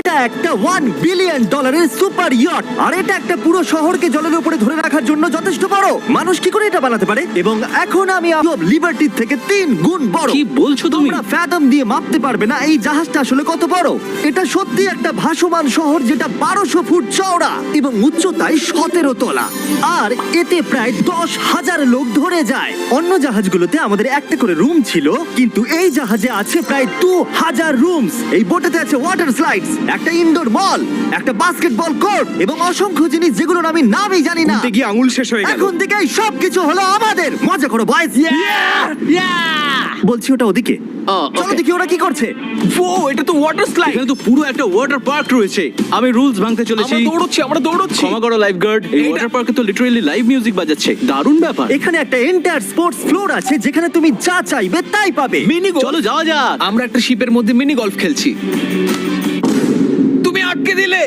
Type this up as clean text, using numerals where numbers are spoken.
এটা একটা $1 billion super yacht, আর এটা একটা পুরো শহরকে জলের উপরে ধরে রাখার জন্য যথেষ্ট বড়। মানুষ কি করে এটা বানাতে পারে? এবং এখন আমি লিবার্টি থেকে 3 গুণ বড়। কি বলছো তুমি? তোমরা ফ্যাথম দিয়ে মাপতে পারবে না এই জাহাজটা আসলে কত বড়। এটা সত্যি একটা ভাসমান শহর যেটা 1200 ফুট চওড়া এবং উচ্চতায় 17 তলা, আর এতে প্রায় 10,000 লোক ধরে যায়। অন্য জাহাজগুলোতে আমাদের একটা করে রুম ছিল, কিন্তু এই জাহাজে আছে প্রায় 2000 রুমস। এই বোটেতে আছে ওয়াটার স্লাইডস, একটা ইনডোর মল, একটা বাস্কেটবল কোর্ট এবং অসংখ্য জিনিস যেগুলোর আমি নামই জানি না। উল্টে গিয়ে আঙুল শেষ হয়ে গেল। এখন থেকে এই সবকিছু হলো আমাদের। মজা করো বয়েজ। বলছি ওটা ওদিকে। চলো দেখি ওরা কি করছে। ও, এটা তো ওয়াটার স্লাইড। এখানে তো পুরো একটা ওয়াটার পার্ক রয়েছে। আমি রুলস ভাঙতে চলেছি। আমরা দৌড়চ্ছি। ক্ষমা করো লাইফ গার্ড, এই ওয়াটার পার্কে তো লিটারালি লাইভ মিউজিক বাজাচ্ছে। দারুণ ব্যাপার। এখানে একটা এন্টায়ার স্পোর্টস ফ্লোর আছে যেখানে তুমি যা চাইবে তাই পাবে। মিনি চলো যাওয়া যাক। আমরা একটা শিপের মধ্যে মিনি গলফ খেলছি। তুমি আটকে দিলে।